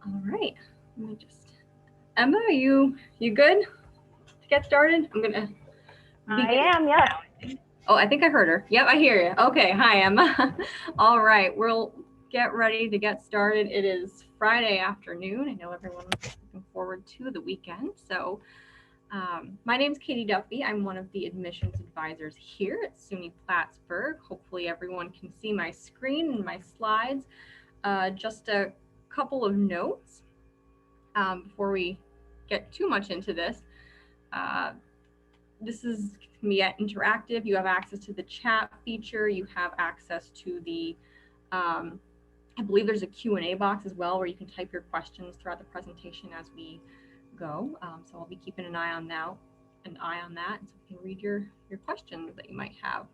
All right, let me just, Emma, are you good to get started? I'm gonna I begin am, yes. now. Oh, I think I heard her. Yep, I hear you. Okay, hi, Emma. All right, we'll get ready to get started. It is Friday afternoon. I know everyone's looking forward to the weekend. So, my name's Katie Duffy. I'm one of the admissions advisors here at SUNY Plattsburgh. Hopefully, everyone can see my screen and my slides. Just a couple of notes before we get too much into this. Uh, this is can be interactive. You have access to the chat feature. You have access to the, I believe there's a Q&A box as well where you can type your questions throughout the presentation as we go. So I'll be keeping an eye on that, so we can read your questions that you might have.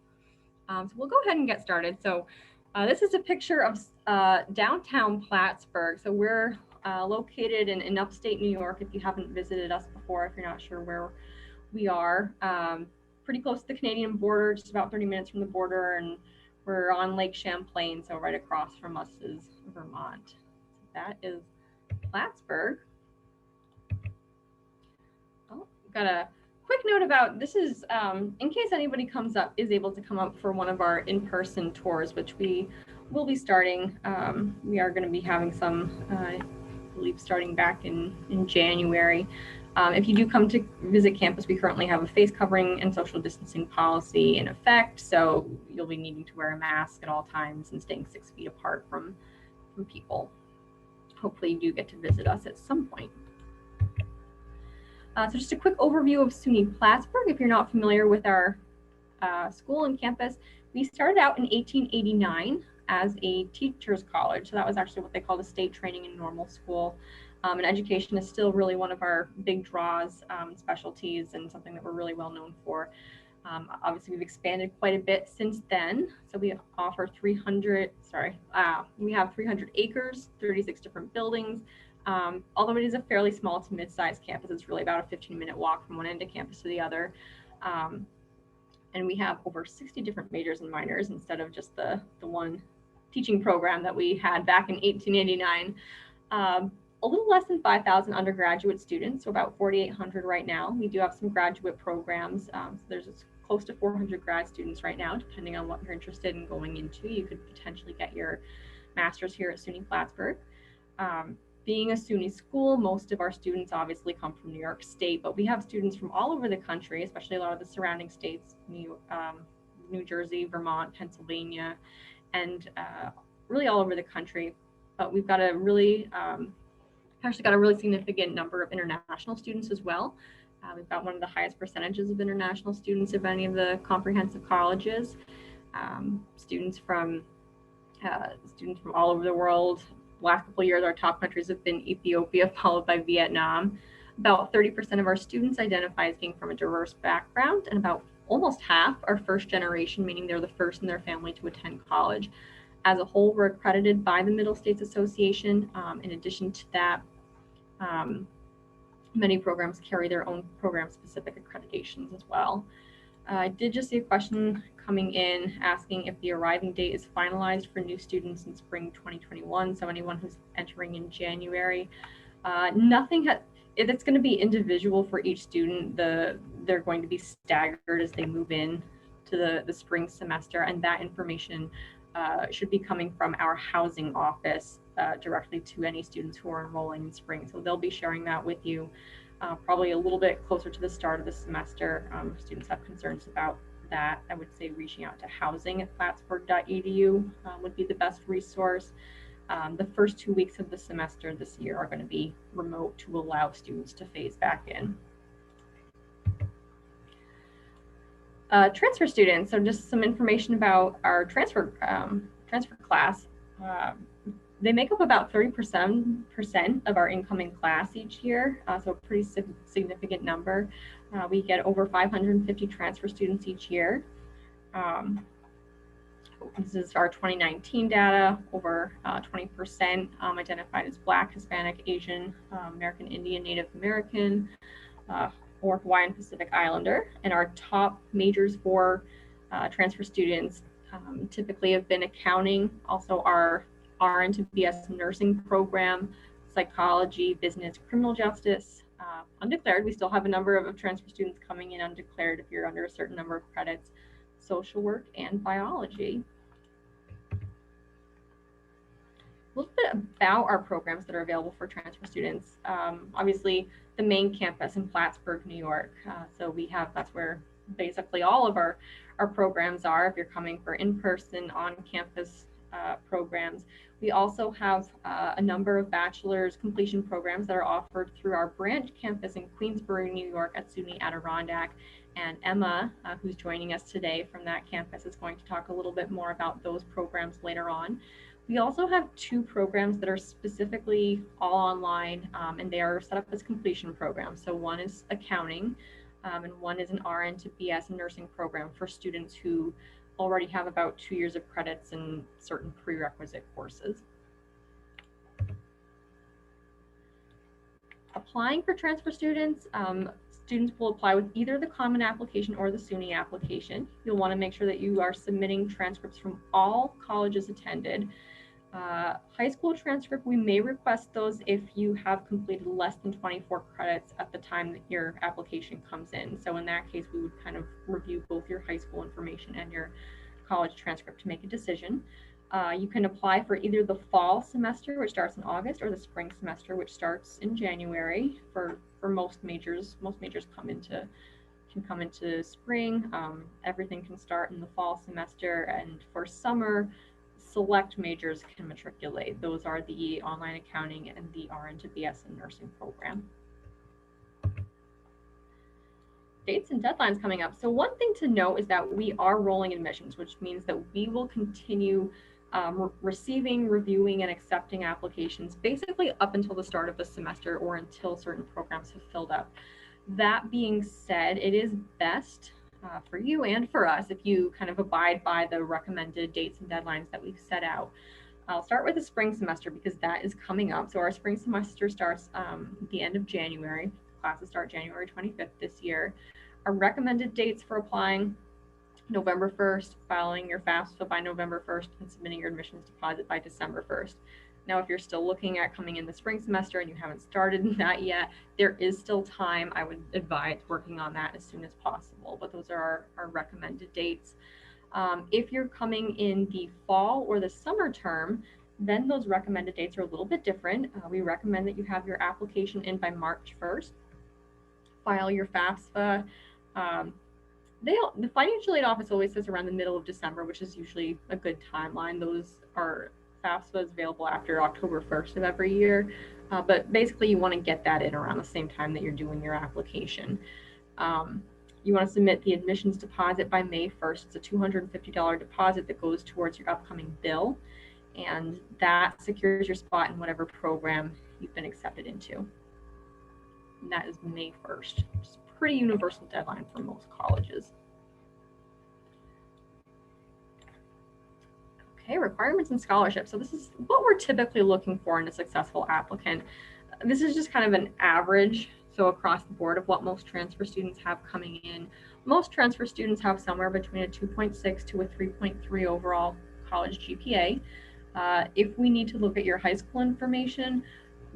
So we'll go ahead and get started. So this is a picture of downtown Plattsburgh. So we're located in upstate New York. If you haven't visited us before, if you're not sure where we are, pretty close to the Canadian border, just about 30 minutes from the border, and we're on Lake Champlain, so right across from us is Vermont. So that is Plattsburgh. Oh, got a quick note about this is in case anybody is able to come up for one of our in-person tours, which we will be starting. We are going to be having some, I believe, starting back in January. If you do come to visit campus, we currently have a face covering and social distancing policy in effect, so you'll be needing to wear a mask at all times and staying 6 feet apart from people. Hopefully you do get to visit us at some point. So just a quick overview of SUNY Plattsburgh. If you're not familiar with our school and campus, we started out in 1889 as a teacher's college. So that was actually what they called a state training and normal school. And education is still really one of our big draws, specialties, and something that we're really well known for. Obviously, we've expanded quite a bit since then. So we offer we have 300 acres, 36 different buildings. Although it is a fairly small to mid-sized campus, it's really about a 15-minute walk from one end of campus to the other. And we have over 60 different majors and minors instead of just the one teaching program that we had back in 1889. A little less than 5,000 undergraduate students, so about 4,800 right now. We do have some graduate programs. So there's close to 400 grad students right now, depending on what you're interested in going into. You could potentially get your master's here at SUNY Plattsburgh. Being a SUNY school, most of our students obviously come from New York State, but we have students from all over the country, especially a lot of the surrounding states, New Jersey, Vermont, Pennsylvania, and really all over the country. But we've got a really significant number of international students as well. We've got one of the highest percentages of international students of any of the comprehensive colleges. Students from all over the world. Last couple of years, our top countries have been Ethiopia, followed by Vietnam. About 30% of our students identify as being from a diverse background, and about almost half are first generation, meaning they're the first in their family to attend college. As a whole, we're accredited by the Middle States Association. In addition to that, many programs carry their own program-specific accreditations as well. I did just see a question coming in asking if the arriving date is finalized for new students in spring 2021. So anyone who's entering in January, it's going to be individual for each student. They're going to be staggered as they move in to the spring semester, and that information should be coming from our housing office directly to any students who are enrolling in spring. So they'll be sharing that with you probably a little bit closer to the start of the semester. If students have concerns about that, I would say reaching out to housing@plattsburgh.edu would be the best resource. The first 2 weeks of the semester this year are going to be remote to allow students to phase back in. Transfer students, so just some information about our transfer class. They make up about 30% of our incoming class each year, so a pretty significant number. We get over 550 transfer students each year. This is our 2019 data. Over 20% identified as Black, Hispanic, Asian, American Indian, Native American, or Hawaiian Pacific Islander. And our top majors for transfer students typically have been accounting, also our RN to BS nursing program, psychology, business, criminal justice. Undeclared, we still have a number of transfer students coming in undeclared if you're under a certain number of credits, social work, and biology. A little bit about our programs that are available for transfer students. Obviously, the main campus in Plattsburgh, New York. So that's where basically all of our programs are if you're coming for in-person, on-campus programs. We also have a number of bachelor's completion programs that are offered through our branch campus in Queensbury, New York at SUNY Adirondack. And Emma, who's joining us today from that campus, is going to talk a little bit more about those programs later on. We also have 2 programs that are specifically all online, and they are set up as completion programs. So one is accounting, and one is an RN to BS nursing program for students who already have about 2 years of credits in certain prerequisite courses. Applying for transfer students, students will apply with either the common application or the SUNY application. You'll want to make sure that you are submitting transcripts from all colleges attended. High school transcript, we may request those if you have completed less than 24 credits at the time that your application comes in. So in that case, we would kind of review both your high school information and your college transcript to make a decision. You can apply for either the fall semester, which starts in August, or the spring semester, which starts in January. For most majors, can come into spring. Everything can start in the fall semester, and for summer, select majors can matriculate. Those are the online accounting and the RN to BS and nursing program. Dates and deadlines coming up. So one thing to note is that we are rolling admissions, which means that we will continue receiving, reviewing, and accepting applications basically up until the start of the semester or until certain programs have filled up. That being said, it is best for you and for us if you kind of abide by the recommended dates and deadlines that we've set out. I'll start with the spring semester because that is coming up. So our spring semester starts the end of January. Classes start January 25th this year. Our recommended dates for applying: November 1st, filing your FAFSA by November 1st, and submitting your admissions deposit by December 1st. Now, if you're still looking at coming in the spring semester and you haven't started that yet, there is still time. I would advise working on that as soon as possible, but those are our recommended dates. If you're coming in the fall or the summer term, then those recommended dates are a little bit different. We recommend that you have your application in by March 1st. File your FAFSA. The financial aid office always says around the middle of December, which is usually a good timeline. Those are FAFSA is available after October 1st of every year, but basically you want to get that in around the same time that you're doing your application. You want to submit the admissions deposit by May 1st. It's a $250 deposit that goes towards your upcoming bill, and that secures your spot in whatever program you've been accepted into. And that is May 1st, which is a pretty universal deadline for most colleges. Okay, requirements and scholarships. So this is what we're typically looking for in a successful applicant. This is just kind of an average, so across the board, of what most transfer students have coming in. Most transfer students have somewhere between a 2.6 to a 3.3 overall college GPA. If we need to look at your high school information,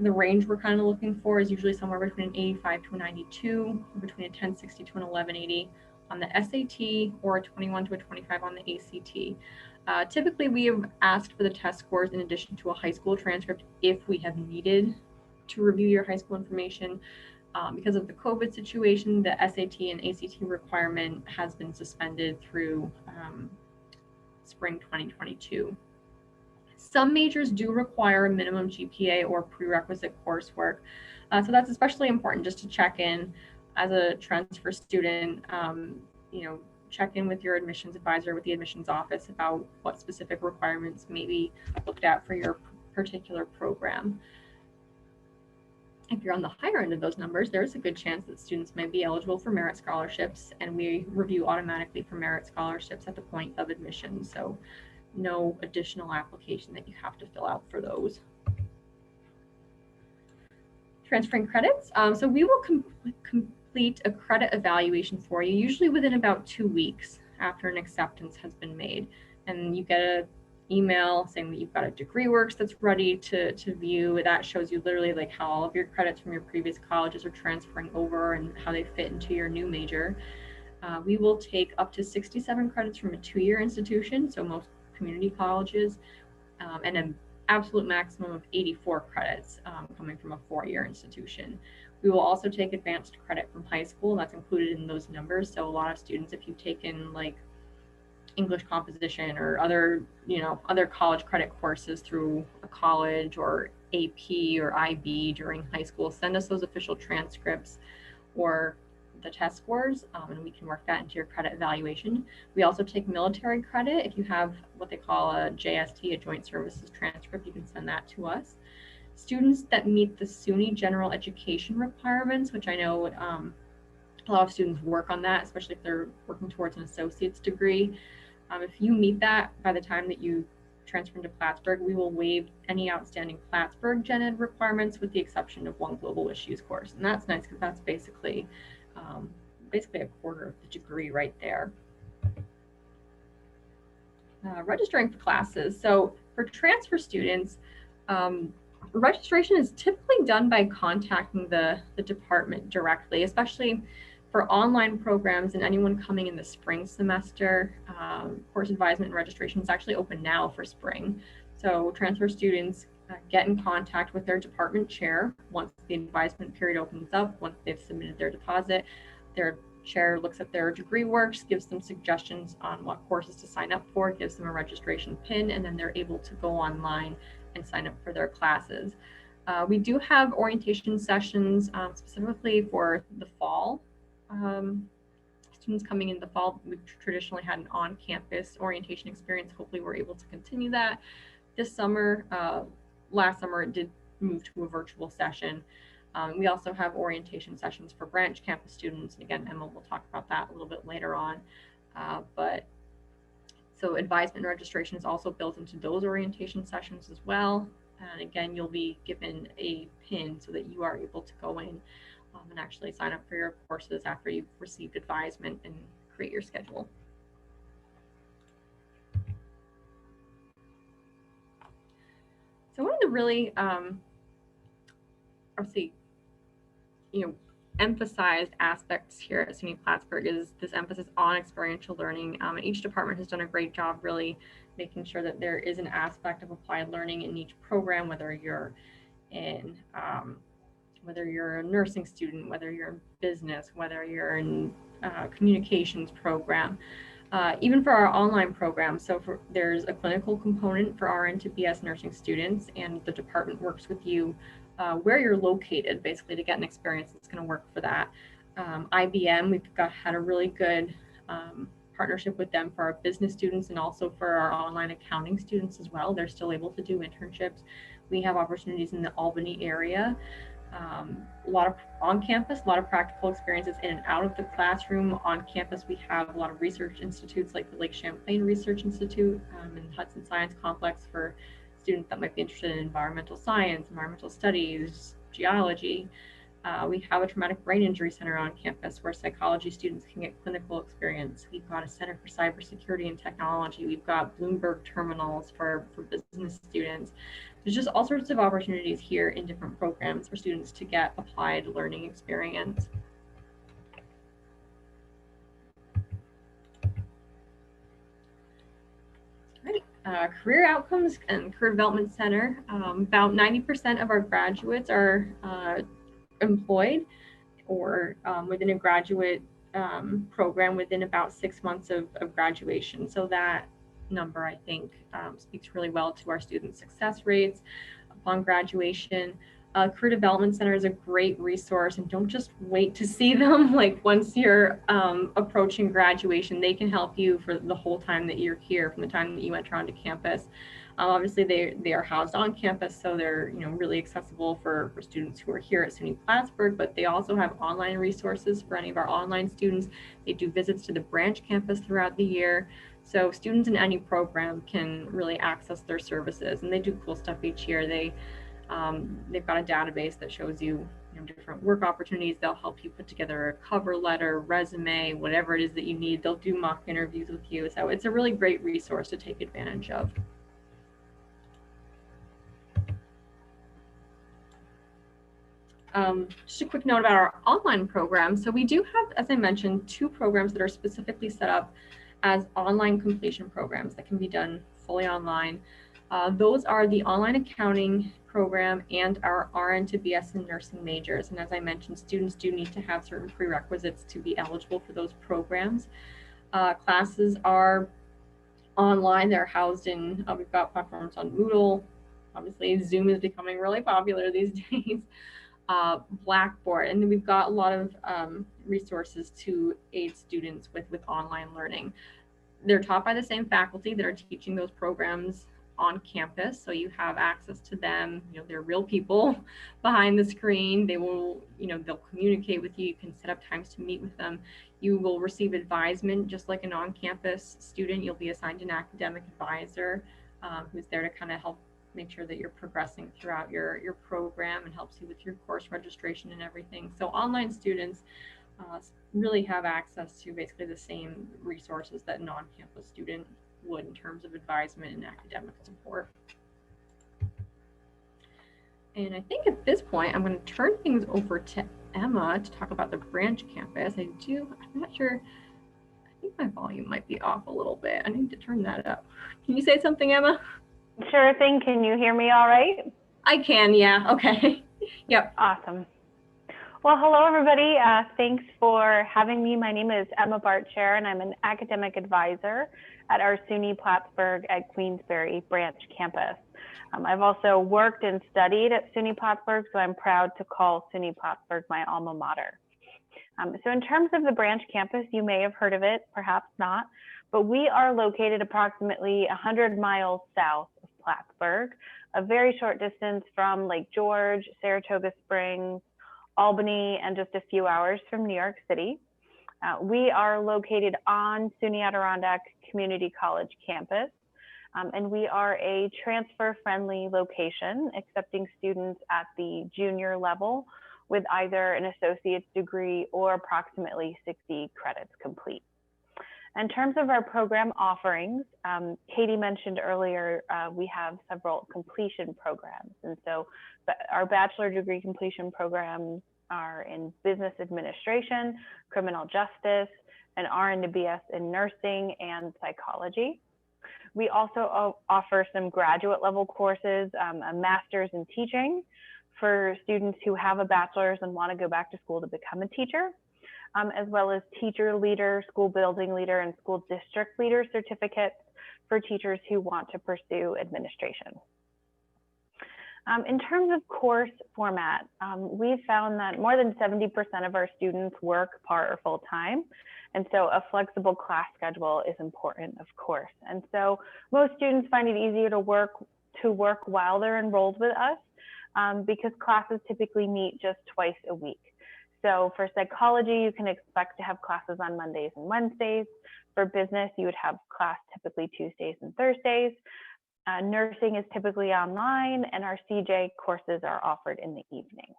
the range we're kind of looking for is usually somewhere between an 85 to a 92, between a 1060 to an 1180 on the SAT, or a 21 to a 25 on the ACT. Typically, we have asked for the test scores in addition to a high school transcript if we have needed to review your high school information. Because of the COVID situation, the SAT and ACT requirement has been suspended through spring 2022. Some majors do require a minimum GPA or prerequisite coursework. So that's especially important just to check in as a transfer student, check in with your admissions advisor, with the admissions office, about what specific requirements may be looked at for your particular program. If you're on the higher end of those numbers, there's a good chance that students may be eligible for merit scholarships, and we review automatically for merit scholarships at the point of admission. So no additional application that you have to fill out for those. Transferring credits. So we will complete a credit evaluation for you, usually within about 2 weeks after an acceptance has been made. And you get a email saying that you've got a degree works that's ready to view. That shows you literally like how all of your credits from your previous colleges are transferring over and how they fit into your new major. We will take up to 67 credits from a 2-year institution, so most community colleges, and an absolute maximum of 84 credits coming from a 4-year institution. We will also take advanced credit from high school, and that's included in those numbers. So a lot of students, if you've taken like English composition or other, other college credit courses through a college or AP or IB during high school, send us those official transcripts or the test scores, and we can work that into your credit evaluation. We also take military credit. If you have what they call a JST, a Joint Services Transcript, you can send that to us. Students that meet the SUNY general education requirements, which I know a lot of students work on that, especially if they're working towards an associate's degree. If you meet that by the time that you transfer into Plattsburgh, we will waive any outstanding Plattsburgh gen ed requirements with the exception of one global issues course. And that's nice because that's basically a quarter of the degree right there. Registering for classes. So for transfer students, registration is typically done by contacting the department directly, especially for online programs and anyone coming in the spring semester. Course advisement and registration is actually open now for spring. So transfer students get in contact with their department chair once the advisement period opens up, once they've submitted their deposit. Their chair looks at their degree works, gives them suggestions on what courses to sign up for, gives them a registration pin, and then they're able to go online and sign up for their classes. We do have orientation sessions specifically for the fall. Students coming in the fall, we've traditionally had an on-campus orientation experience. Hopefully we're able to continue that this summer. Last summer it did move to a virtual session. We also have orientation sessions for branch campus students. And again, Emma will talk about that a little bit later on. So advisement and registration is also built into those orientation sessions as well. And again, you'll be given a pin so that you are able to go in and actually sign up for your courses after you've received advisement and create your schedule. So one of the really, emphasized aspects here at SUNY Plattsburgh is this emphasis on experiential learning. And each department has done a great job really making sure that there is an aspect of applied learning in each program, whether you're in whether you're a nursing student, whether you're in business, whether you're in communications program, even for our online program. So there's a clinical component for RN to BS nursing students, and the department works with you where you're located, basically, to get an experience that's going to work for that. IBM, we've had a really good partnership with them for our business students and also for our online accounting students as well. They're still able to do internships. We have opportunities in the Albany area. A lot of on campus, a lot of practical experiences in and out of the classroom. On campus, we have a lot of research institutes like the Lake Champlain Research Institute and Hudson Science Complex for students that might be interested in environmental science, environmental studies, geology. We have a traumatic brain injury center on campus where psychology students can get clinical experience. We've got a center for cybersecurity and technology. We've got Bloomberg terminals for business students. There's just all sorts of opportunities here in different programs for students to get applied learning experience. Career Outcomes and Career Development Center. About 90% of our graduates are employed or within a graduate program within about 6 months of graduation. So that number, I think, speaks really well to our student success rates upon graduation. Career Development Center is a great resource, and don't just wait to see them. Like once you're approaching graduation, they can help you for the whole time that you're here, from the time that you enter onto campus. Obviously, they are housed on campus, so they're really accessible for students who are here at SUNY Plattsburgh. But they also have online resources for any of our online students. They do visits to the branch campus throughout the year, so students in any program can really access their services. And they do cool stuff each year. They've got a database that shows you, different work opportunities. They'll help you put together a cover letter, resume, whatever it is that you need. They'll do mock interviews with you. So it's a really great resource to take advantage of. Just a quick note about our online program. So we do have, as I mentioned, 2 programs that are specifically set up as online completion programs that can be done fully online. Those are the online accounting program and our RN to BS in nursing majors. And as I mentioned, students do need to have certain prerequisites to be eligible for those programs. Classes are online. They're housed in, we've got platforms on Moodle. Obviously, Zoom is becoming really popular these days. Blackboard, and then we've got a lot of resources to aid students with online learning. They're taught by the same faculty that are teaching those programs on campus, so you have access to them. They're real people behind the screen. They will, they'll communicate with you. You can set up times to meet with them. You will receive advisement just like an on-campus student. You'll be assigned an academic advisor who's there to kind of help make sure that you're progressing throughout your program and helps you with your course registration and everything. So online students really have access to basically the same resources that a non-campus student would in terms of advisement and academic support. And I think at this point, I'm going to turn things over to Emma to talk about the branch campus. I'm not sure, I think my volume might be off a little bit. I need to turn that up. Can you say something, Emma? Sure thing. Can you hear me all right? I can, yeah. Okay. Yep. Awesome. Well, hello, everybody. Thanks for having me. My name is Emma Bartshare, and I'm an academic advisor at our SUNY Plattsburgh at Queensbury branch campus. I've also worked and studied at SUNY Plattsburgh, so I'm proud to call SUNY Plattsburgh my alma mater. So in terms of the branch campus, you may have heard of it, perhaps not, but we are located approximately 100 miles south of Plattsburgh, a very short distance from Lake George, Saratoga Springs, Albany, and just a few hours from New York City. We are located on SUNY Adirondack Community College campus, and we are a transfer-friendly location, accepting students at the junior level with either an associate's degree or approximately 60 credits complete. In terms of our program offerings, Katie mentioned earlier, we have several completion programs. And so our bachelor degree completion programs are in business administration, criminal justice, and RN to BS in nursing and psychology. We also offer some graduate level courses, a master's in teaching for students who have a bachelor's and want to go back to school to become a teacher, as well as teacher leader, school building leader, and school district leader certificates for teachers who want to pursue administration. In terms of course format, we've found that more than 70% of our students work part or full time. And so a flexible class schedule is important, of course. And so most students find it easier to work while they're enrolled with us because classes typically meet just twice a week. So for psychology, you can expect to have classes on Mondays and Wednesdays. For business, you would have class typically Tuesdays and Thursdays. Nursing is typically online, and our CJ courses are offered in the evening.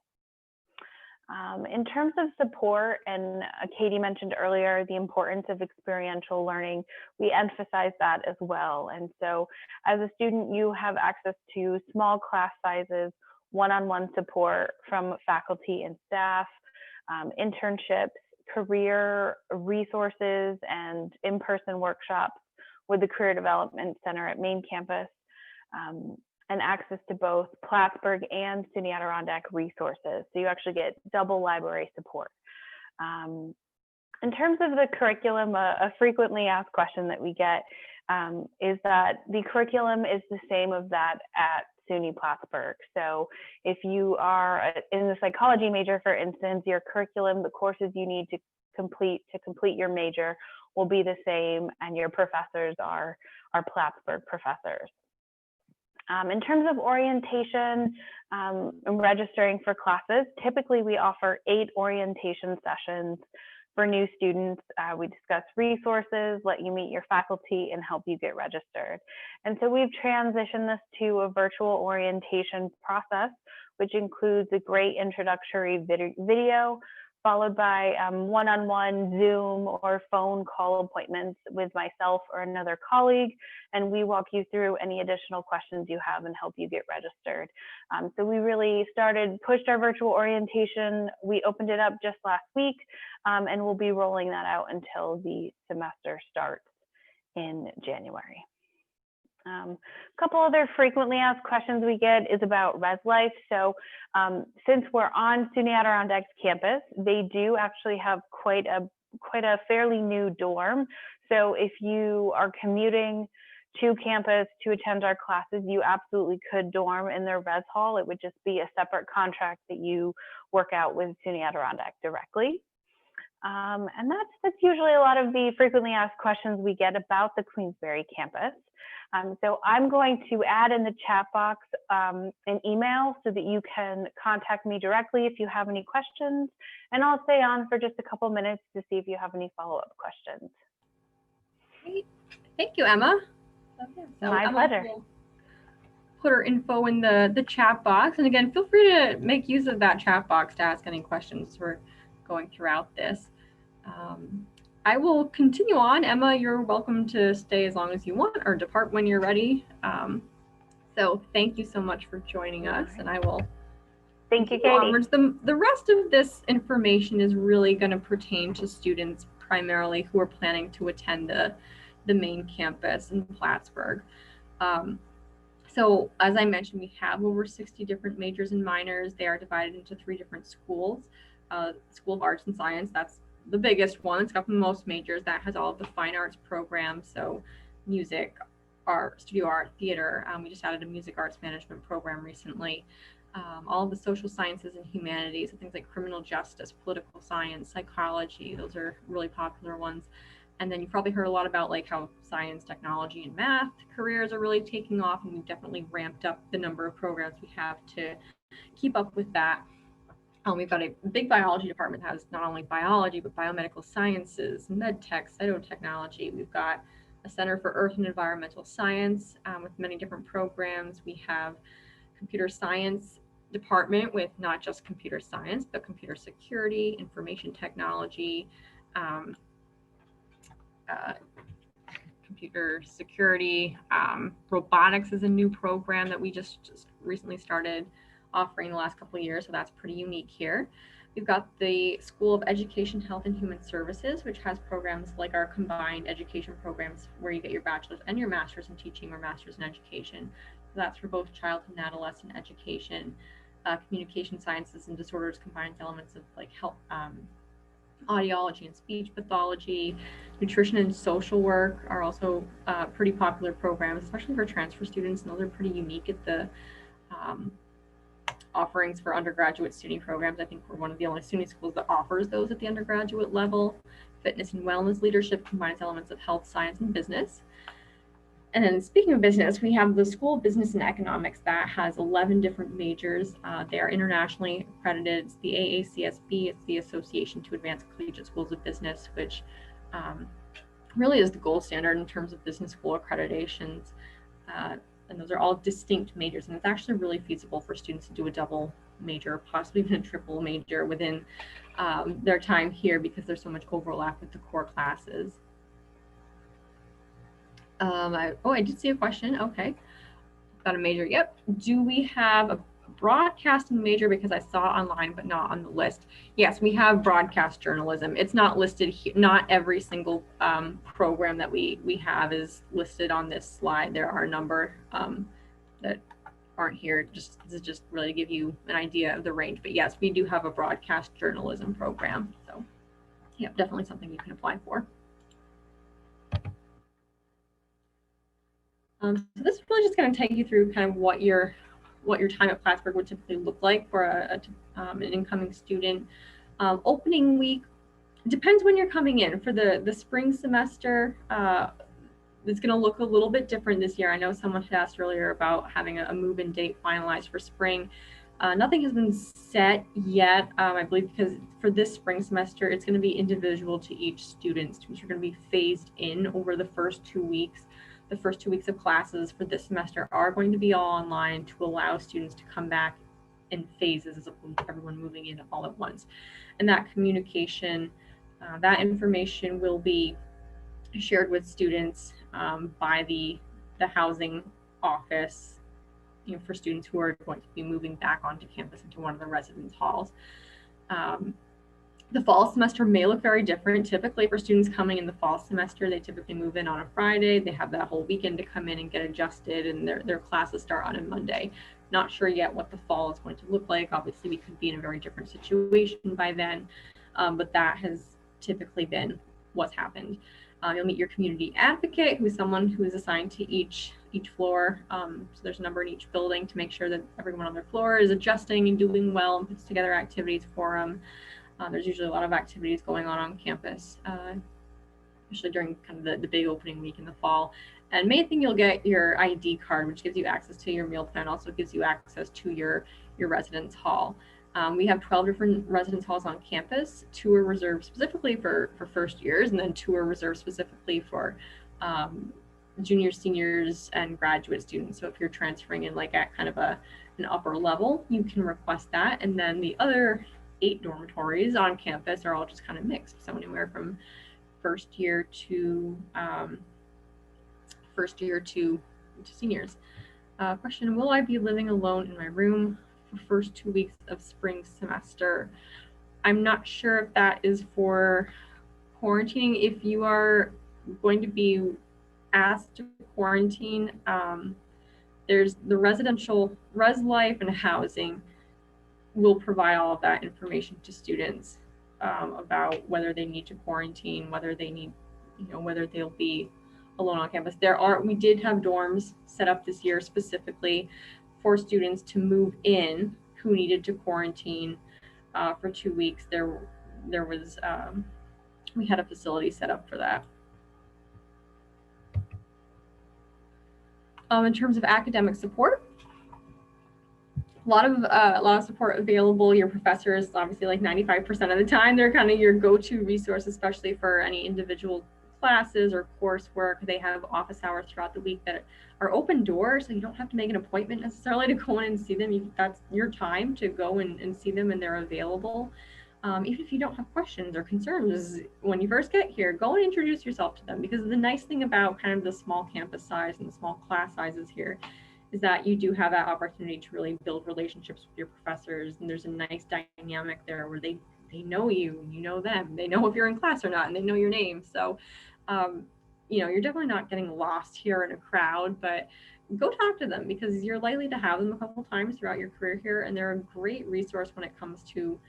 In terms of support, and Katie mentioned earlier the importance of experiential learning, we emphasize that as well. And so as a student, you have access to small class sizes, one-on-one support from faculty and staff, internships, career resources, and in-person workshops with the Career Development Center at main campus, and access to both Plattsburgh and SUNY Adirondack resources. So you actually get double library support. In terms of the curriculum, a frequently asked question that we get is that the curriculum is the same of that at SUNY Plattsburgh. So if you are in the psychology major, for instance, your curriculum, the courses you need to complete your major will be the same, and your professors are Plattsburgh professors. In terms of orientation and registering for classes, typically we offer 8 orientation sessions for new students. We discuss resources, let you meet your faculty, and help you get registered. And so we've transitioned this to a virtual orientation process, which includes a great introductory video followed by one-on-one Zoom or phone call appointments with myself or another colleague, and we walk you through any additional questions you have and help you get registered. So we really pushed our virtual orientation. We opened it up just last week, and we'll be rolling that out until the semester starts in January. A couple other frequently asked questions we get is about res life. So since we're on SUNY Adirondacks campus, they do actually have quite a fairly new dorm. So if you are commuting to campus to attend our classes, you absolutely could dorm in their res hall. It would just be a separate contract that you work out with SUNY Adirondack directly. And that's usually a lot of the frequently asked questions we get about the Queensbury campus. So I'm going to add in the chat box an email so that you can contact me directly if you have any questions, and I'll stay on for just a couple minutes to see if you have any follow-up questions. Great. Thank you, Emma. So My pleasure. Will put her info in the chat box, and again, feel free to make use of that chat box to ask any questions we're going throughout this. I will continue on. Emma, you're welcome to stay as long as you want or depart when you're ready. So thank you so much for joining us, and I will thank you, Katie. Onwards. The rest of this information is really going to pertain to students primarily who are planning to attend the main campus in Plattsburgh. So as I mentioned, we have over 60 different majors and minors. They are divided into 3 different schools. School of Arts and Science, that's the biggest one. It's got the most majors. That has all of the fine arts programs, so music, art, studio art, theater. We just added a music arts management program recently. All of the social sciences and humanities, so things like criminal justice, political science, psychology, those are really popular ones. And then you probably heard a lot about like how science, technology, and math careers are really taking off, and we've definitely ramped up the number of programs we have to keep up with that. We've got a big biology department that has not only biology, but biomedical sciences, med tech, cytotechnology. We've got a Center for Earth and Environmental Science with many different programs. We have computer science department with not just computer science, but computer security, information technology, computer security. Robotics is a new program that we just recently started offering the last couple of years, so that's pretty unique here. We've got the School of Education, Health, and Human Services, which has programs like our combined education programs where you get your bachelor's and your master's in teaching or master's in education. So that's for both child and adolescent education. Communication sciences and disorders combines elements of like health, audiology and speech pathology. Nutrition and social work are also pretty popular programs, especially for transfer students, and those are pretty unique at the offerings for undergraduate SUNY programs. I think we're one of the only SUNY schools that offers those at the undergraduate level. Fitness and wellness leadership combines elements of health, science, and business. And then speaking of business, we have the School of Business and Economics that has 11 different majors. They are internationally accredited. It's the AACSB, it's the Association to Advance Collegiate Schools of Business, which really is the gold standard in terms of business school accreditations. And those are all distinct majors, and it's actually really feasible for students to do a double major, possibly even a triple major within their time here because there's so much overlap with the core classes. I did see a question. Okay, got a major. Yep. Do we have a broadcasting major, because I saw online but not on the list? Yes, we have broadcast journalism. It's not listed here. Not every single program that we have is listed on this slide. There are a number that aren't here. This is just really to give you an idea of the range. But yes, we do have a broadcast journalism program. So yeah, definitely something you can apply for. So this is really just going to take you through kind of what your time at Plattsburgh would typically look like for an incoming student. Opening week depends when you're coming in. For the spring semester, it's going to look a little bit different this year. I know someone had asked earlier about having a move-in date finalized for spring. Nothing has been set yet, I believe, because for this spring semester, it's going to be individual to each student. Students are going to be phased in over the first 2 weeks. The first 2 weeks of classes for this semester are going to be all online to allow students to come back in phases as opposed to everyone moving in all at once. And that communication, that information will be shared with students by the housing office, for students who are going to be moving back onto campus into one of the residence halls. The fall semester may look very different. Typically for students coming in the fall semester, they typically move in on a Friday. They have that whole weekend to come in and get adjusted, and their classes start on a Monday. Not sure yet what the fall is going to look like. Obviously, we could be in a very different situation by then, but that has typically been what's happened. You'll meet your community advocate, who is someone who is assigned to each floor. So there's a number in each building to make sure that everyone on their floor is adjusting and doing well and puts together activities for them. There's usually a lot of activities going on campus, especially during kind of the big opening week in the fall. And main thing, you'll get your ID card, which gives you access to your meal plan, also gives you access to your residence hall. We have 12 different residence halls on campus. 2 are reserved specifically for first years, and then 2 are reserved specifically for juniors, seniors, and graduate students. So if you're transferring in like at kind of an upper level, you can request that. And then the other 8 dormitories on campus are all just kind of mixed. So anywhere from first year to seniors. Question: will I be living alone in my room for first 2 weeks of spring semester? I'm not sure if that is for quarantining. If you are going to be asked to quarantine, there's the residential res life and housing will provide all of that information to students about whether they need to quarantine, whether they need, whether they'll be alone on campus. We did have dorms set up this year specifically for students to move in who needed to quarantine for 2 weeks. There was, we had a facility set up for that. In terms of academic support, a lot of support available. Your professors, obviously, like 95% of the time, they're kind of your go-to resource, especially for any individual classes or coursework. They have office hours throughout the week that are open doors, so you don't have to make an appointment necessarily to go in and see them. That's your time to go and see them, and they're available. Even if you don't have questions or concerns when you first get here, go and introduce yourself to them, because the nice thing about kind of the small campus size and the small class sizes here is that you do have that opportunity to really build relationships with your professors, and there's a nice dynamic there where they know you, you know them, they know if you're in class or not, and they know your name. So you're definitely not getting lost here in a crowd, but go talk to them, because you're likely to have them a couple times throughout your career here, and they're a great resource when it comes to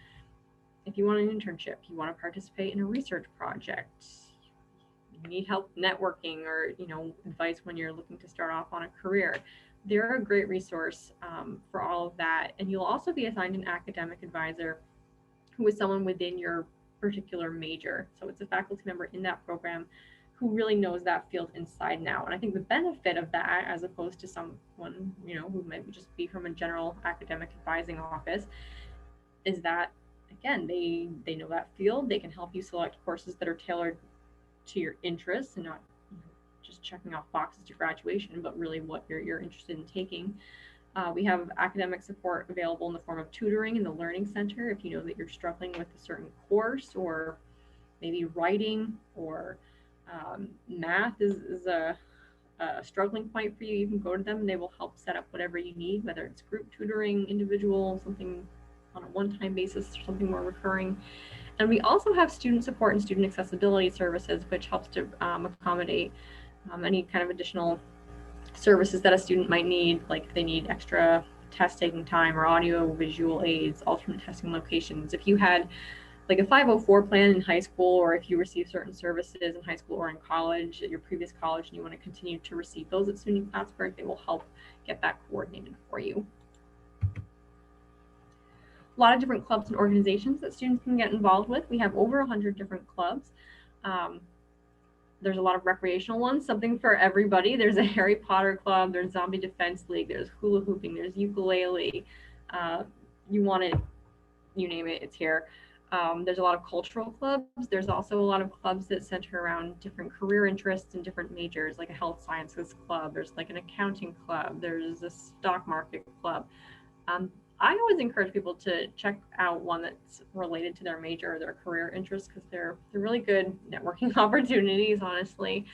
if you want an internship, you want to participate in a research project, you need help networking, or advice when you're looking to start off on a career. They're a great resource for all of that. And you'll also be assigned an academic advisor who is someone within your particular major. So it's a faculty member in that program who really knows that field inside and out. And I think the benefit of that, as opposed to someone, who might just be from a general academic advising office, is that, again, they know that field. They can help you select courses that are tailored to your interests and not just checking off boxes to graduation, but really what you're interested in taking. We have academic support available in the form of tutoring in the Learning Center if you know that you're struggling with a certain course, or maybe writing or math is a struggling point for you. You can go to them and they will help set up whatever you need, whether it's group tutoring, individual, something on a one-time basis, or something more recurring. And we also have student support and student accessibility services, which helps to accommodate any kind of additional services that a student might need, like if they need extra test taking time or audio visual aids, alternate testing locations. If you had like a 504 plan in high school, or if you receive certain services in high school or in college at your previous college and you want to continue to receive those at SUNY Plattsburgh, they will help get that coordinated for you. A lot of different clubs and organizations that students can get involved with. We have over 100 different clubs. There's a lot of recreational ones, something for everybody. There's a Harry Potter club, there's Zombie Defense League, there's hula hooping, there's ukulele. You want it, you name it, it's here. There's a lot of cultural clubs. There's also a lot of clubs that center around different career interests and different majors, like a health sciences club. There's like an accounting club. There's a stock market club. I always encourage people to check out one that's related to their major or their career interests because they're really good networking opportunities, honestly.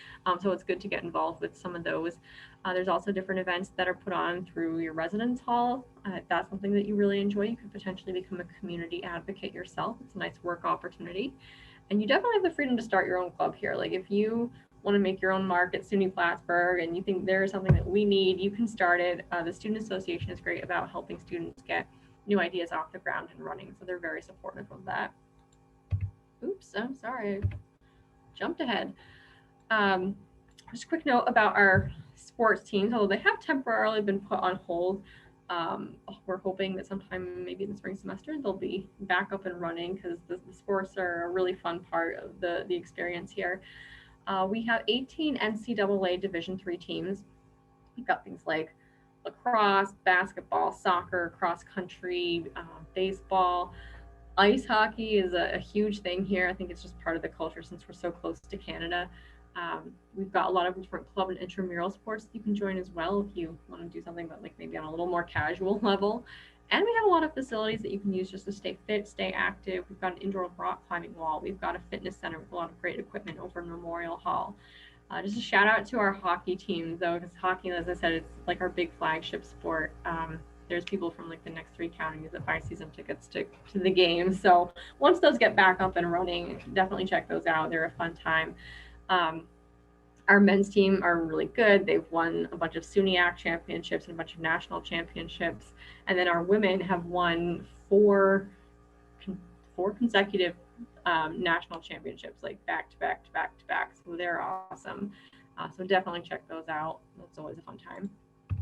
So it's good to get involved with some of those. There's also different events that are put on through your residence hall. If that's something that you really enjoy, you could potentially become a community advocate yourself. It's a nice work opportunity. And you definitely have the freedom to start your own club here. Like if you want to make your own mark at SUNY Plattsburgh and you think there is something that we need, you can start it. The Student Association is great about helping students get new ideas off the ground and running. So they're very supportive of that. Oops, I'm sorry. I jumped ahead. Um, just a quick note about our sports teams, although they have temporarily been put on hold. We're hoping that sometime maybe in the spring semester they'll be back up and running because the sports are a really fun part of the experience here. We have 18 NCAA Division III teams. We've got things like lacrosse, basketball, soccer, cross country, baseball. Ice hockey is a huge thing here. I think it's just part of the culture since we're so close to Canada. We've got a lot of different club and intramural sports that you can join as well if you want to do something but like maybe on a little more casual level. And we have a lot of facilities that you can use just to stay fit, stay active. We've got an indoor rock climbing wall. We've got a fitness center with a lot of great equipment over in Memorial Hall. Just a shout out to our hockey team though, because hockey, as I said, it's like our big flagship sport. There's people from like the next 3 counties that buy season tickets to the game. So once those get back up and running, definitely check those out. They're a fun time. Our men's team are really good. They've won a bunch of SUNYAC championships and a bunch of national championships. And then our women have won four consecutive national championships, like back to back to back to back. So they're awesome. So definitely check those out. That's always a fun time. A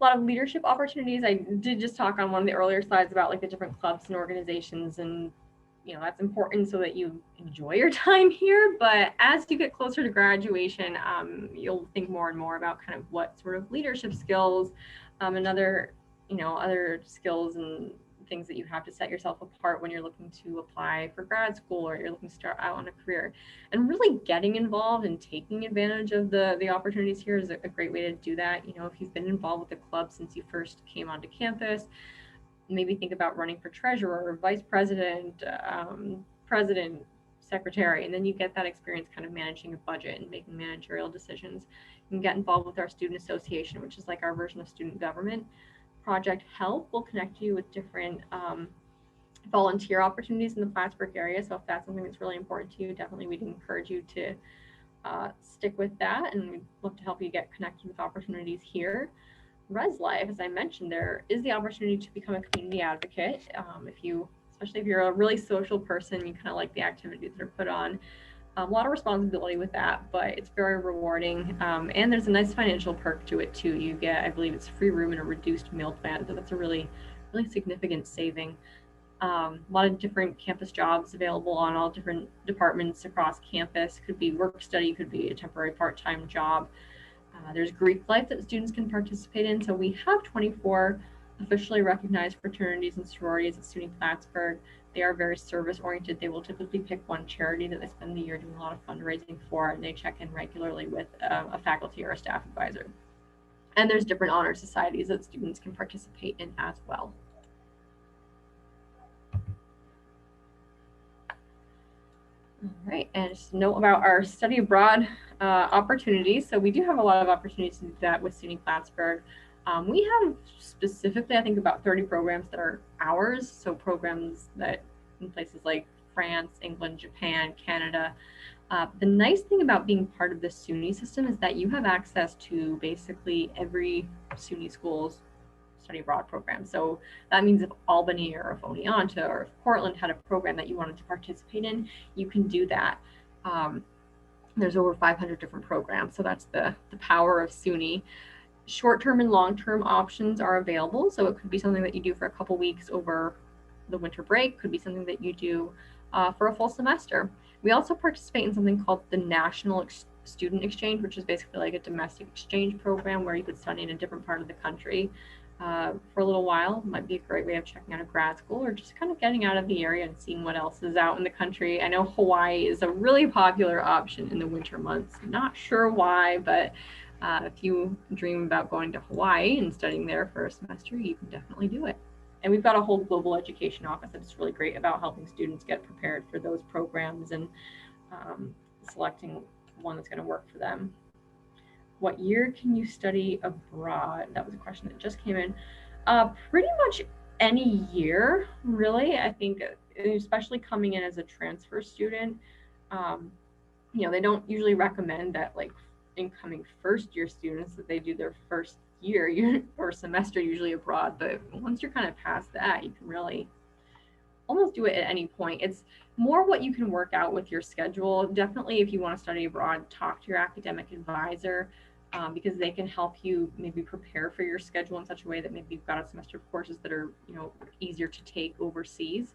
lot of leadership opportunities. I did just talk on one of the earlier slides about like the different clubs and organizations, and that's important so that you enjoy your time here. But as you get closer to graduation, you'll think more and more about kind of what sort of leadership skills and other skills and things that you have to set yourself apart when you're looking to apply for grad school or you're looking to start out on a career. And really getting involved and taking advantage of the opportunities here is a great way to do that. If you've been involved with the club since you first came onto campus, maybe think about running for treasurer, vice president, president, secretary, and then you get that experience kind of managing a budget and making managerial decisions. You can get involved with our student association, which is like our version of student government. Project Help will connect you with different volunteer opportunities in the Plattsburgh area. So if that's something that's really important to you, definitely we'd encourage you to stick with that, and we'd love to help you get connected with opportunities here. Res Life, as I mentioned, there is the opportunity to become a community advocate. Especially if you're a really social person, you kind of like the activities that are put on. A lot of responsibility with that, but it's very rewarding. And there's a nice financial perk to it too. You get, I believe it's free room and a reduced meal plan. So that's a really, really significant saving. A lot of different campus jobs available on all different departments across campus. Could be work study, could be a temporary part-time job. There's Greek life that students can participate in. So we have 24 officially recognized fraternities and sororities at SUNY Plattsburgh. They are very service oriented. They will typically pick one charity that they spend the year doing a lot of fundraising for, and they check in regularly with a faculty or a staff advisor. And there's different honor societies that students can participate in as well. All right, and just note about our study abroad opportunities. So we do have a lot of opportunities to do that with SUNY Plattsburgh. We have specifically, I think, about 30 programs that are ours. So programs that in places like France, England, Japan, Canada. The nice thing about being part of the SUNY system is that you have access to basically every SUNY school's study abroad program. So that means if Albany or if Oneonta or if Portland had a program that you wanted to participate in, you can do that. There's over 500 different programs. So that's the power of SUNY. Short-term and long-term options are available. So it could be something that you do for a couple weeks over the winter break, could be something that you do for a full semester. We also participate in something called the National Student Exchange, which is basically like a domestic exchange program where you could study in a different part of the country for a little while. It might be a great way of checking out a grad school or just kind of getting out of the area and seeing what else is out in the country. I know Hawaii is a really popular option in the winter months. Not sure why, but If you dream about going to Hawaii and studying there for a semester, you can definitely do it. And we've got a whole global education office that's really great about helping students get prepared for those programs and selecting one that's going to work for them. What year can you study abroad? That was a question that just came in. Pretty much any year, really. I think, especially coming in as a transfer student, they don't usually recommend that like incoming first year students that they do their first year or semester usually abroad. But once you're kind of past that, you can really almost do it at any point. It's more what you can work out with your schedule. Definitely, if you want to study abroad, talk to your academic advisor. Because they can help you maybe prepare for your schedule in such a way that maybe you've got a semester of courses that are easier to take overseas,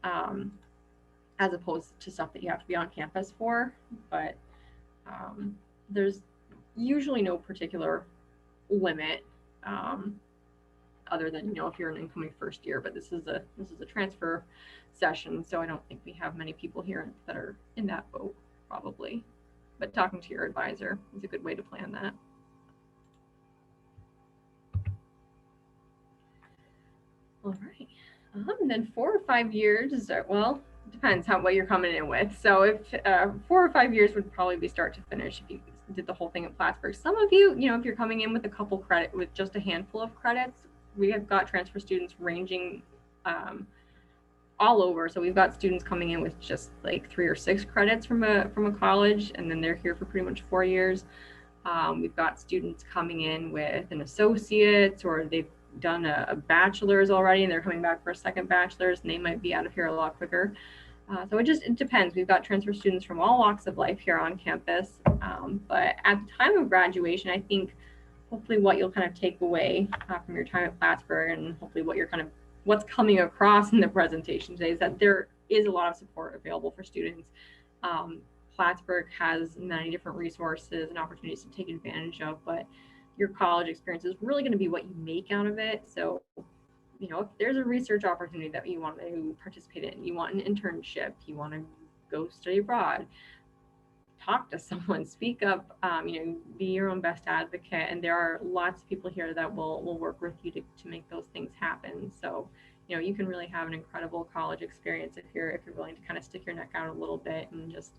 as opposed to stuff that you have to be on campus for. But there's usually no particular limit, other than if you're an incoming first year. But this is a transfer session, so I don't think we have many people here that are in that boat probably. But talking to your advisor is a good way to plan that. All right. And then 4 or 5 years, well, it depends what you're coming in with. So if 4 or 5 years would probably be start to finish if you did the whole thing at Plattsburgh. Some of you, if you're coming in with a couple credit, with just a handful of credits, we have got transfer students ranging all over. So we've got students coming in with just like 3 or 6 credits from a college, and then they're here for pretty much 4 years. We've got students coming in with an associate's, or they've done a bachelor's already and they're coming back for a second bachelor's, and they might be out of here a lot quicker. So it depends. We've got transfer students from all walks of life here on campus. But at the time of graduation, I think hopefully what you'll kind of take away from your time at Plattsburgh, and hopefully what's coming across in the presentation today, is that there is a lot of support available for students. Plattsburgh has many different resources and opportunities to take advantage of, but your college experience is really going to be what you make out of it. So, if there's a research opportunity that you want to participate in, you want an internship, you want to go study abroad, talk to someone, speak up, be your own best advocate. And there are lots of people here that will work with you to make those things happen. So, you can really have an incredible college experience if you're willing to kind of stick your neck out a little bit and just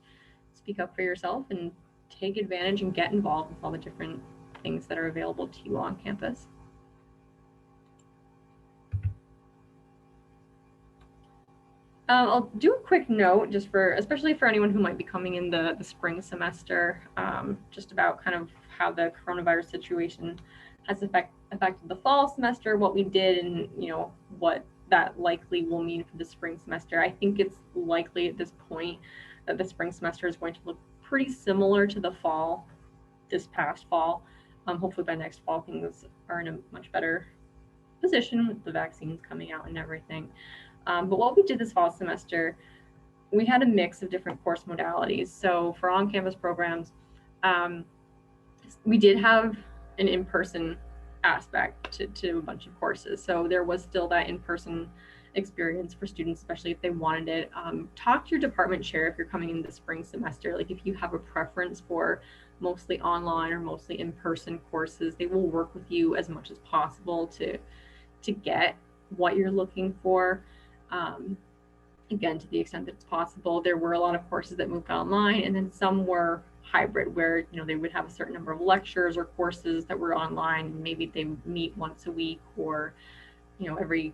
speak up for yourself and take advantage and get involved with all the different things that are available to you on campus. I'll do a quick note just especially for anyone who might be coming in the spring semester, just about kind of how the coronavirus situation has affected the fall semester, what we did, and what that likely will mean for the spring semester. I think it's likely at this point that the spring semester is going to look pretty similar to the fall, this past fall. Hopefully by next fall things are in a much better position with the vaccines coming out and everything. But what we did this fall semester, we had a mix of different course modalities. So for on-campus programs, we did have an in-person aspect to a bunch of courses. So there was still that in-person experience for students, especially if they wanted it. Talk to your department chair if you're coming in the spring semester. Like if you have a preference for mostly online or mostly in-person courses, they will work with you as much as possible to get what you're looking for. Again, to the extent that it's possible. There were a lot of courses that moved online, and then some were hybrid, where they would have a certain number of lectures or courses that were online. Maybe they meet once a week or every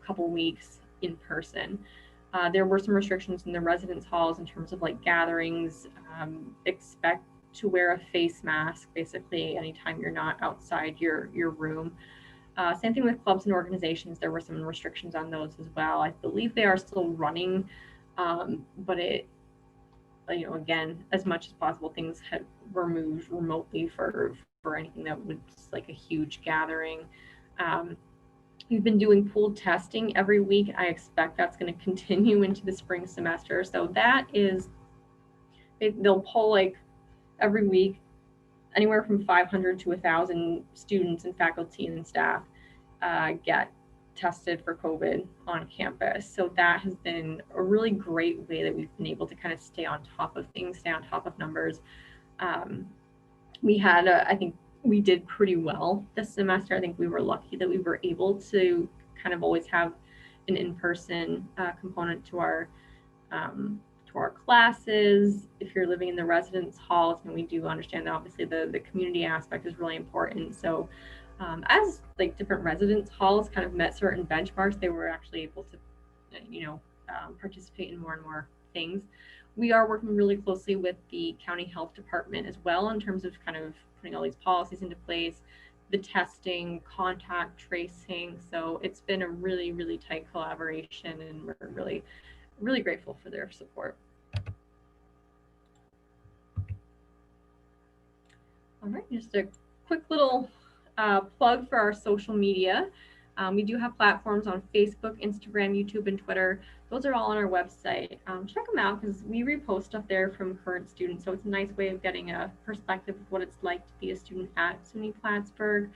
couple weeks in person. There were some restrictions in the residence halls in terms of like gatherings. Expect to wear a face mask basically anytime you're not outside your room. Same thing with clubs and organizations. There were some restrictions on those as well. I believe they are still running, but again, as much as possible, things were moved remotely for anything that was like a huge gathering. We've been doing pooled testing every week. I expect that's going to continue into the spring semester. So that is, they'll pull like every week anywhere from 500 to 1,000 students and faculty and staff get tested for COVID on campus. So that has been a really great way that we've been able to kind of stay on top of things, stay on top of numbers. we had, I think we did pretty well this semester. I think we were lucky that we were able to kind of always have an in-person component to our classes. If you're living in the residence halls, and we do understand that obviously the community aspect is really important. So as like different residence halls kind of met certain benchmarks, they were actually able to, participate in more and more things. We are working really closely with the county health department as well in terms of kind of putting all these policies into place, the testing, contact tracing. So it's been a really, really tight collaboration, and we're really, really grateful for their support. All right, just a quick little plug for our social media. We do have platforms on Facebook, Instagram, YouTube, and Twitter. Those are all on our website. Check them out because we repost stuff there from current students. So it's a nice way of getting a perspective of what it's like to be a student at SUNY Plattsburgh.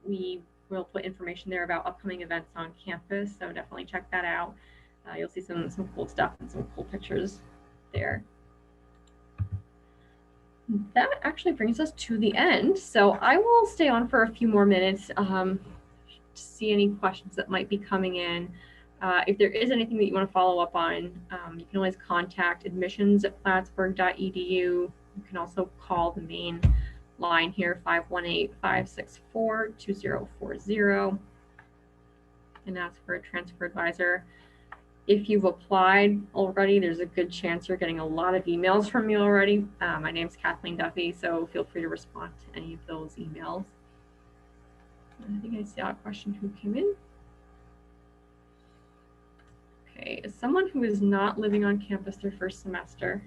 We will put information there about upcoming events on campus. So definitely check that out. You'll see some cool stuff and some cool pictures there. That actually brings us to the end. So I will stay on for a few more minutes to see any questions that might be coming in. If there is anything that you want to follow up on, you can always contact admissions@plattsburgh.edu. You can also call the main line here, 518-564-2040, and ask for a transfer advisor. If you've applied already, there's a good chance you're getting a lot of emails from me already. My name's Kathleen Duffy, so feel free to respond to any of those emails. I think I saw a question who came in. Okay, as someone who is not living on campus their first semester,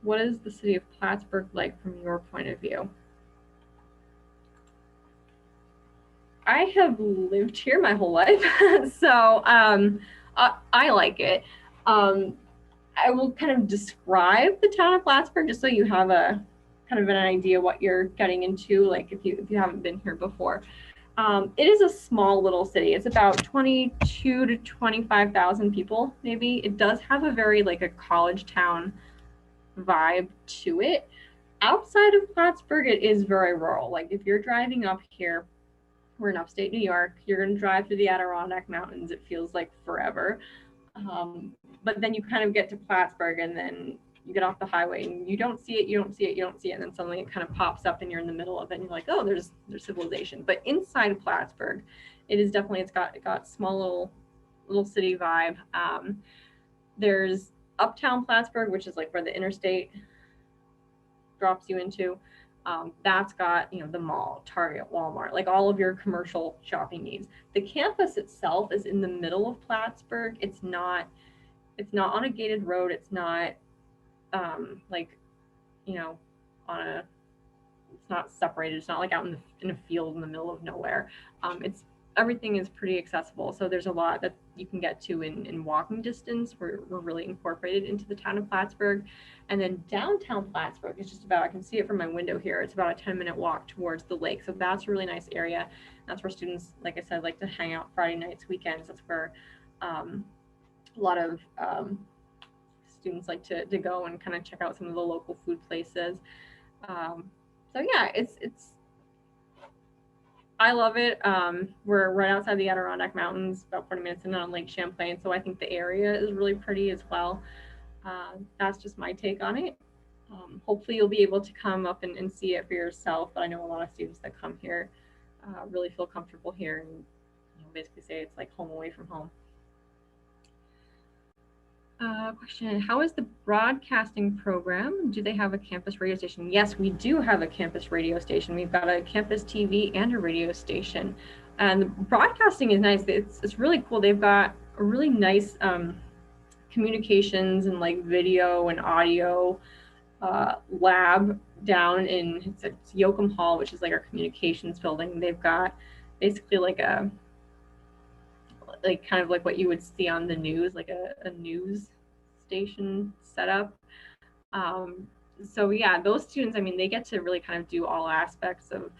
what is the city of Plattsburgh like from your point of view? I have lived here my whole life, so I like it. I will kind of describe the town of Plattsburgh just so you have a kind of an idea what you're getting into, like if you haven't been here before. It is a small little city. It's about 22 to 25,000 people, maybe. It does have a very like a college town vibe to it. Outside of Plattsburgh, it is very rural. Like if you're driving up here, we're in upstate New York, you're going to drive through the Adirondack Mountains. It feels like forever. But then you kind of get to Plattsburgh and then you get off the highway and you don't see it, you don't see it, you don't see it. And then suddenly it kind of pops up and you're in the middle of it and you're like, oh, there's civilization. But inside of Plattsburgh, it is definitely, it got small little city vibe. There's uptown Plattsburgh, which is like where the interstate drops you into. That's got, the mall, Target, Walmart, like all of your commercial shopping needs. The campus itself is in the middle of Plattsburgh. It's not on a gated road. It's not it's not separated. It's not like out in a field in the middle of nowhere. Everything is pretty accessible. So there's a lot that you can get to in walking distance. We're really incorporated into the town of Plattsburgh. And then downtown Plattsburgh is just about, I can see it from my window here. It's about a 10-minute walk towards the lake. So that's a really nice area. That's where students, like I said, like to hang out Friday nights, weekends. That's where a lot of students like to go and kind of check out some of the local food places. So yeah, I love it. We're right outside the Adirondack Mountains, about 40 minutes in on Lake Champlain. So I think the area is really pretty as well. That's just my take on it. Hopefully you'll be able to come up and see it for yourself. But I know a lot of students that come here really feel comfortable here and basically say it's like home away from home. Question, how is the broadcasting program? Do they have a campus radio station? Yes, we do have a campus radio station. We've got a campus TV and a radio station. And the broadcasting is nice. It's really cool. They've got a really nice communications and like video and audio lab down in it's Yoakum Hall, which is like our communications building. They've got basically like kind of like what you would see on the news, like a news station setup. So yeah, those students, I mean, they get to really kind of do all aspects of,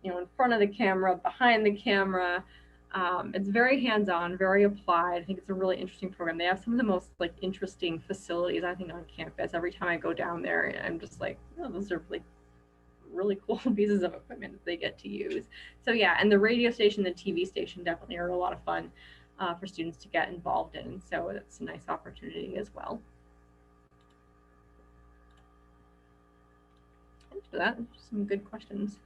in front of the camera, behind the camera. It's very hands-on, very applied. I think it's a really interesting program. They have some of the most like interesting facilities, I think, on campus. Every time I go down there, I'm just like, oh, those are like really cool pieces of equipment that they get to use. So yeah, and the radio station, the TV station definitely are a lot of fun for students to get involved in. So it's a nice opportunity as well. Thanks for that. Some good questions.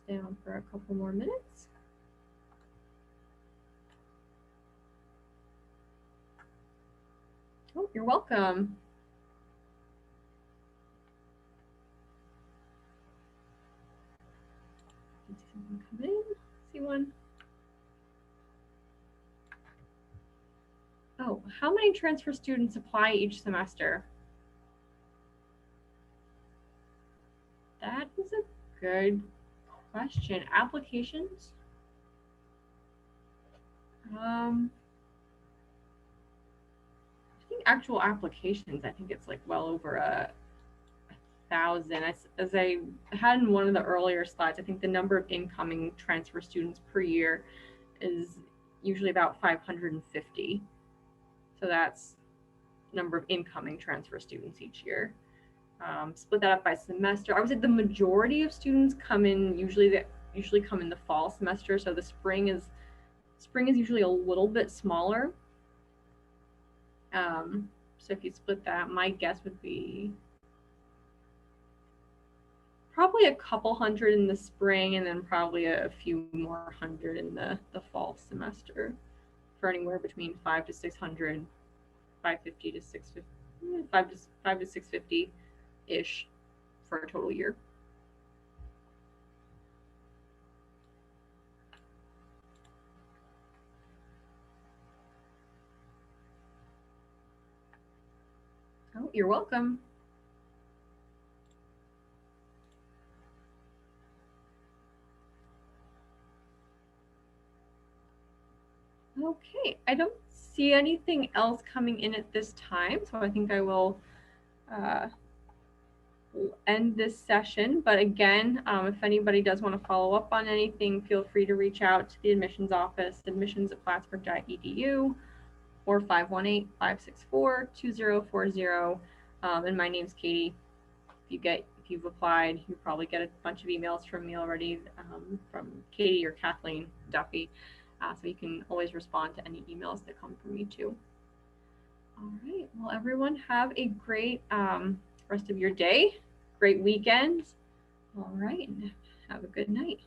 Stay on for a couple more minutes. Oh, you're welcome. Come in, see one. Oh, how many transfer students apply each semester? That is a good question. Applications? I think actual applications, I think it's like well over 1,000. As I had in one of the earlier slides, I think the number of incoming transfer students per year is usually about 550. So that's number of incoming transfer students each year. Split that up by semester. I would say the majority of students come in usually come in the fall semester. So the spring is usually a little bit smaller. So if you split that, my guess would be probably a couple hundred in the spring, and then probably a few more hundred in the fall semester, for anywhere between 500 to 600, 550 to 650, 5 to 650 ish for a total year. Oh, you're welcome. Okay, I don't see anything else coming in at this time, so I think I will end this session. But again, if anybody does want to follow up on anything, feel free to reach out to the admissions office, admissions@plattsburgh.edu, or 518-564-2040. And my name's Katie. If you've applied, you probably get a bunch of emails from me already, from Katie or Kathleen Duffy. So you can always respond to any emails that come from me too. All right, well, everyone have a great rest of your day, great weekend. All right, and have a good night.